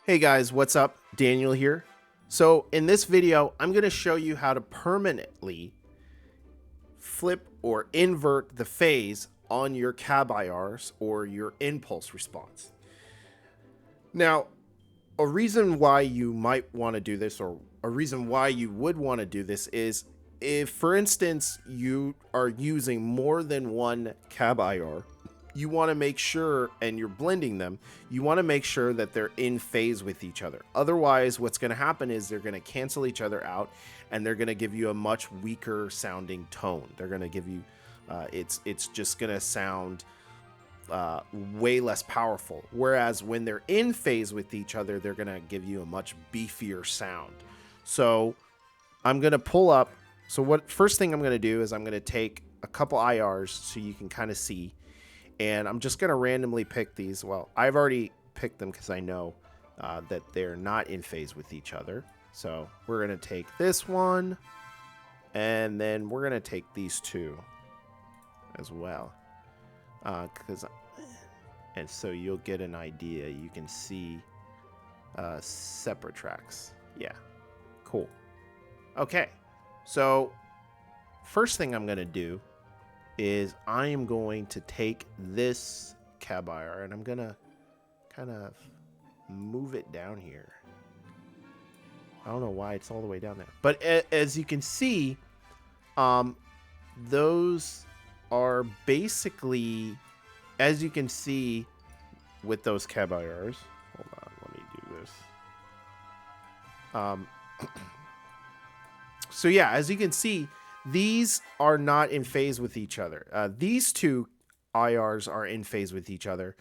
Hey guys, what's up? Daniel here. So in this video, I'm going to show you how to permanently flip or invert the phase on your cab IRs or your impulse response. Now, a reason why you might want to do this, or a reason why you would want to do this, is if, for instance, you are using more than one cab IR, you want to make sure, and you're blending them, you want to make sure that they're in phase with each other. Otherwise, what's going to happen is they're going to cancel each other out, and they're going to give you a much weaker sounding tone. They're going to give you, it's just going to sound way less powerful. Whereas when they're in phase with each other, they're going to give you a much beefier sound. So I'm going to pull up. So what first thing I'm going to do is I'm going to take a couple IRs so you can kind of see. And I'm just going to randomly pick these. Well, I've already picked them because I know that they're not in phase with each other. So we're going to take this one. And then we're going to take these two as well. And so you'll get an idea. You can see separate tracks. Yeah, cool. Okay, so first thing I'm going to do is I am going to take this cab IR and I'm going to kind of move it down here. I don't know why it's all the way down there. But as you can see, those are basically, as you can see with those cab IRs. Hold on, let me do this. So yeah, as you can see, these are not in phase with each other. These two IRs are in phase with each other,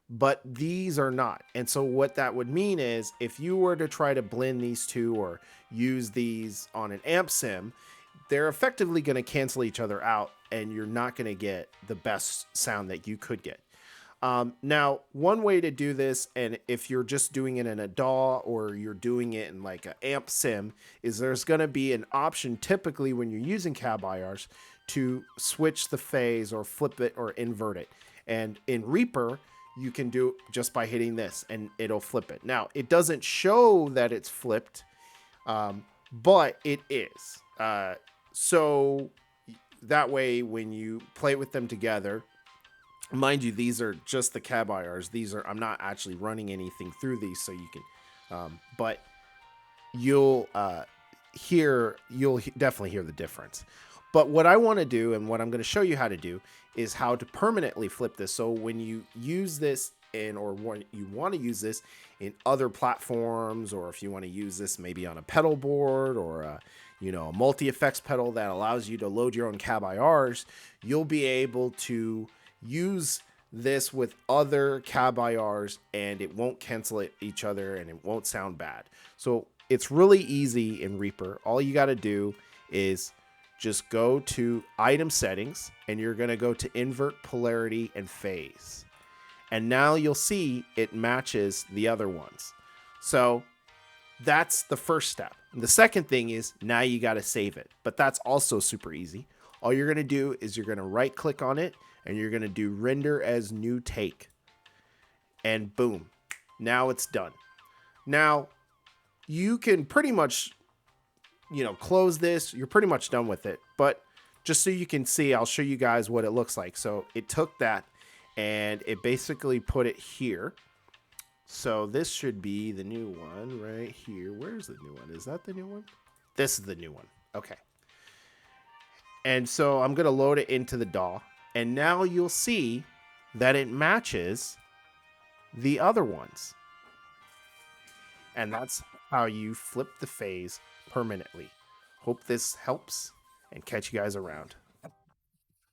but these are not. And so what that would mean is if you were to try to blend these two or use these on an amp sim, they're effectively going to cancel each other out and you're not going to get the best sound that you could get. Now, one way to do this, and if you're just doing it in a DAW or you're doing it in like an amp sim, is there's going to be an option typically when you're using cab IRs to switch the phase or flip it or invert it. And in Reaper, you can do it just by hitting this and it'll flip it. Now, it doesn't show that it's flipped, but it is. So that way, when you play with them together, mind you, these are just the cab IRs. These are, I'm not actually running anything through these, so you can, but you'll definitely hear the difference. But what I want to do, and what I'm going to show you how to do, is how to permanently flip this. So when you use this or when you want to use this in other platforms, or if you want to use this maybe on a pedal board or a multi-effects pedal that allows you to load your own cab IRs, you'll be able to use this with other cab IRs and it won't cancel each other and it won't sound bad. So it's really easy in Reaper. All you got to do is just go to item settings and you're going to go to invert, polarity, and phase. And now you'll see it matches the other ones. So that's the first step. And the second thing is now you got to save it, but that's also super easy. All you're going to do is you're going to right click on it and you're going to do render as new take. And boom, now it's done. Now you can pretty much, close this. You're pretty much done with it. But just so you can see, I'll show you guys what it looks like. So it took that and it basically put it here. So this should be the new one right here. Where's the new one? Is that the new one? This is the new one. Okay. And so I'm going to load it into the DAW. And now you'll see that it matches the other ones. And that's how you flip the phase permanently. Hope this helps and catch you guys around.